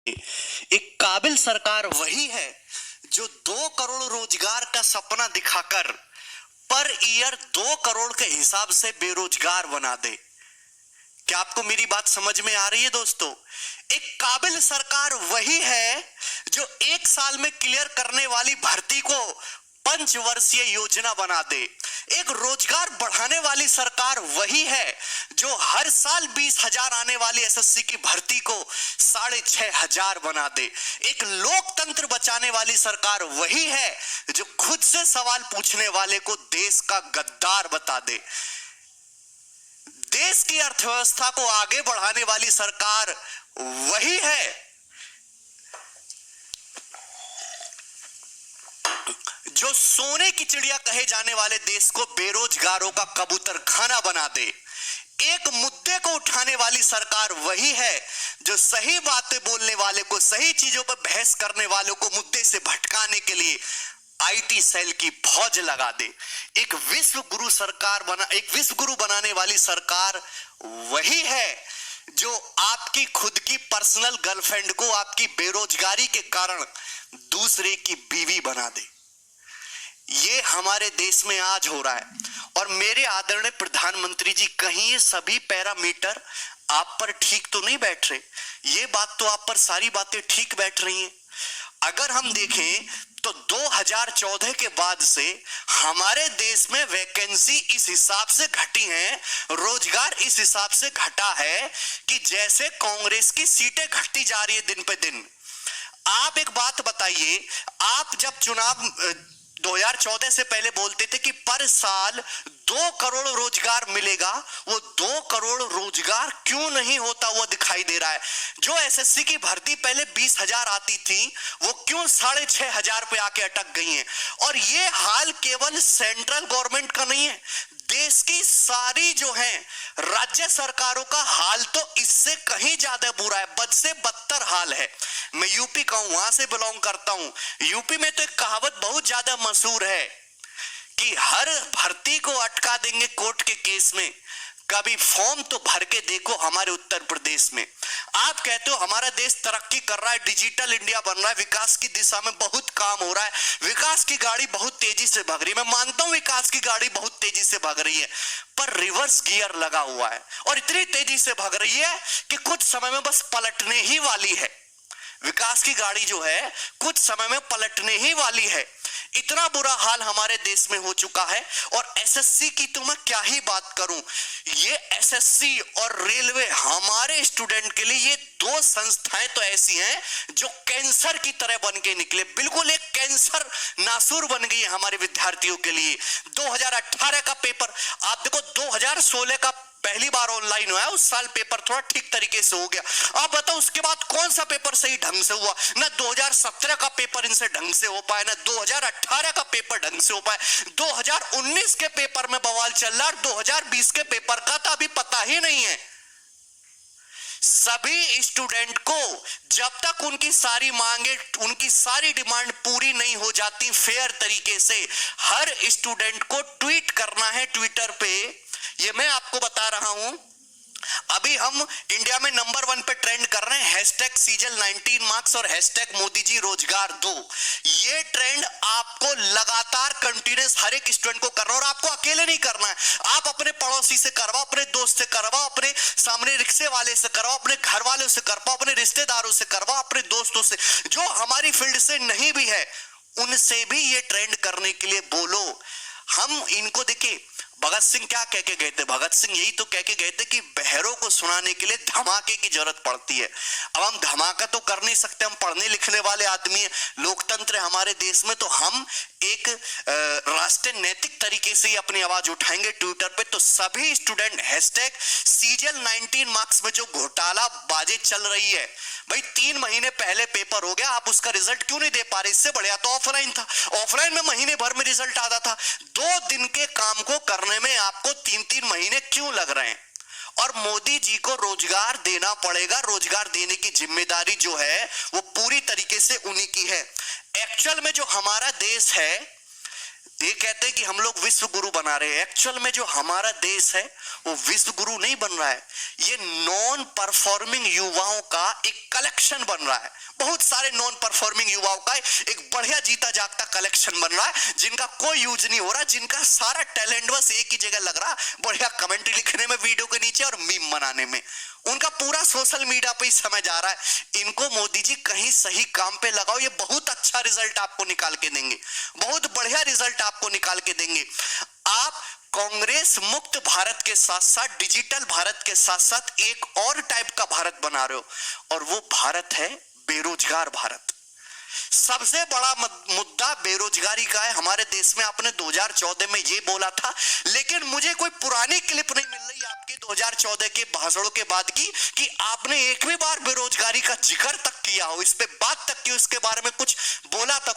एक काबिल सरकार वही है जो 2 करोड़ रोजगार का सपना दिखाकर पर ईयर 2 करोड़ के हिसाब से बेरोजगार बना दे। क्या आपको मेरी बात समझ में आ रही है दोस्तों? एक काबिल सरकार वही है जो 1 साल में क्लियर करने वाली भर्ती को पंचवर्षीय योजना बना दे। एक रोजगार बढ़ाने वाली सरकार वही है जो हर साल 20,000 आने वाली एसएससी की भर्ती को 6,500 बना दे। एक लोकतंत्र बचाने वाली सरकार वही है जो खुद से सवाल पूछने वाले को देश का गद्दार बता दे। देश की अर्थव्यवस्था को आगे बढ़ाने वाली सरकार वही है जो सोने की चिड़िया कहे जाने वाले देश को बेरोजगारों का कबूतर खाना बना दे। एक मुद्दे को उठाने वाली सरकार वही है जो सही बातें बोलने वाले को, सही चीजों पर बहस करने वालों को मुद्दे से भटकाने के लिए आईटी सेल की फौज लगा दे। एक विश्व गुरु बनाने वाली सरकार वही है जो आपकी खुद की पर्सनल गर्लफ्रेंड को आपकी बेरोजगारी के कारण दूसरे की बीवी बना दे। ये हमारे देश में आज हो रहा है। और मेरे आदरणीय प्रधानमंत्री जी, कहीं ये सभी पैरामीटर आप पर ठीक तो नहीं बैठ रहे? ये बात तो आप पर सारी बातें ठीक बैठ रही हैं। अगर हम देखें तो 2014 के बाद से हमारे देश में वैकेंसी इस हिसाब से घटी है, रोजगार इस हिसाब से घटा है कि जैसे कांग्रेस की सीटें घटती जा रही है दिन पे दिन। आप एक बात बताइए, आप जब चुनाव 2014 से पहले बोलते थे कि पर साल 2 करोड़ रोजगार मिलेगा, वो 2 करोड़ रोजगार क्यों नहीं होता वो दिखाई दे रहा है। जो एसएससी की भर्ती पहले 20,000 आती थी वो क्यों 6,500 पे आके अटक गई है। और ये हाल केवल सेंट्रल गवर्नमेंट का नहीं है, देश की सारी जो है राज्य सरकारों का हाल तो इससे कहीं ज्यादा बुरा है, बद से बदतर हाल है। मैं यूपी का हूं, वहां से बिलोंग करता हूं। यूपी में तो एक कहावत बहुत ज्यादा मशहूर है कि हर भर्ती को अटका देंगे कोर्ट के केस में, कभी फॉर्म तो भर के देखो हमारे उत्तर प्रदेश में। आप कहते हो हमारा देश तरक्की कर रहा है, डिजिटल इंडिया बन रहा है, विकास की दिशा में बहुत काम हो रहा है, विकास की गाड़ी बहुत तेजी से भाग रही है। मैं मानता हूं विकास की गाड़ी बहुत तेजी से भाग रही है, पर रिवर्स गियर लगा हुआ है और इतनी तेजी से भाग रही है कि कुछ समय में बस पलटने ही वाली है। विकास की गाड़ी जो है कुछ समय में पलटने ही वाली है। इतना बुरा हाल हमारे देश में हो चुका है। और एसएससी की तो मैं क्या ही बात करूं, ये एसएससी और रेलवे हमारे स्टूडेंट के लिए ये 2 संस्थाएं तो ऐसी हैं जो कैंसर की तरह बन के निकले, बिल्कुल एक कैंसर नासूर बन गई है हमारे विद्यार्थियों के लिए। 2018 का पेपर आप देखो, 2016 का पहली बार ऑनलाइन हुआ है, उस साल पेपर थोड़ा ठीक तरीके से हो गया। आप बताओ उसके बाद कौन सा पेपर सही ढंग से हुआ? ना 2017 का पेपर इनसे ढंग से हो पाया, ना 2018 का पेपर ढंग से हो पाया। 2019 के पेपर में बवाल चल रहा है और 2020 के पेपर का तो अभी पता ही नहीं है। सभी स्टूडेंट को जब तक उनकी सारी मांगे, उनकी सारी डिमांड पूरी नहीं हो जाती फेयर तरीके से, हर स्टूडेंट को ट्वीट करना है ट्विटर पे। ये मैं आपको बता रहा हूं, अभी हम इंडिया में नंबर 1 पे ट्रेंड कर रहे हैं हैशटैग सीजल 19 मार्क्स और हैशटैग मोदी जी रोजगार दो। ये ट्रेंड आपको लगातार कंटिन्यूस हर एक स्टूडेंट को करना है और आपको अकेले नहीं करना है। आप अपने पड़ोसी से करवाओ, अपने दोस्त से करवाओ, अपने सामने रिक्शे वाले से करवाओ, अपने घर वालों से करवाओ, अपने रिश्तेदारों से करवाओ, अपने दोस्तों से, जो हमारी फील्ड से नहीं भी है उनसे भी ये ट्रेंड करने के लिए बोलो। हम इनको देखिए, भगत सिंह क्या कह के गए थे? भगत सिंह यही तो कह के गए थे कि बहरों को सुनाने के लिए धमाके की जरूरत पड़ती है। अब हम धमाका तो कर नहीं सकते, हम पढ़ने लिखने वाले आदमी हैं, लोकतंत्र है हमारे देश में, तो हम एक राष्ट्रीय नैतिक तरीके से ही अपनी आवाज उठाएंगे ट्विटर पे। तो सभी स्टूडेंट हैशटैग सीजल 19 मार्क्स में जो घोटाला बाजी चल रही है, भाई 3 महीने पहले पेपर हो गया, आप उसका रिजल्ट क्यों नहीं दे पा रहे? इससे बढ़िया तो ऑफलाइन था, ऑफलाइन में महीने भर में रिजल्ट आता था। 2 दिन के काम को करने में आपको 3-3 महीने क्यों लग रहे हैं? और मोदी जी को रोजगार देना पड़ेगा, रोजगार देने की जिम्मेदारी जो है वो पूरी तरीके से उन्हीं की है। एक्चुअल में जो हमारा देश है, ये कहते हैं कि हम लोग विश्व गुरु बना रहे हैं। एक्चुअल में जो हमारा देश है वो विश्व गुरु नहीं बन रहा है, ये नॉन परफॉर्मिंग युवाओं का एक कलेक्शन बन रहा है। बहुत सारे नॉन परफॉर्मिंग युवाओं का एक बढ़िया जीता जागता कलेक्शन बन रहा है, जिनका कोई यूज नहीं हो रहा, जिनका सारा टैलेंट बस एक ही जगह लग रहा, बढ़िया कमेंट्री लिखने में वीडियो के नीचे और मीम बनाने में। उनका पूरा सोशल मीडिया पे ही समय जा रहा है। इनको मोदी जी कहीं सही काम पे लगाओ, ये बहुत अच्छा रिजल्ट आपको निकाल के देंगे, बहुत बढ़िया रिजल्ट आपको निकाल के देंगे। आप कांग्रेस मुक्त भारत के साथ साथ डिजिटल भारत के साथ साथ एक और टाइप का भारत बना रहे हो, और वो भारत है बेरोजगार भारत। सबसे बड़ा मुद्दा बेरोजगारी का है हमारे देश में। आपने 2014 में ये बोला था, लेकिन मुझे कोई पुरानी क्लिप नहीं मिल रही आपके 2014 के भाषणों के बाद की कि आपने एक भी बार बेरोजगारी का जिक्र तक किया हो, इस पे बात तक की, इसके बारे में कुछ बोला तक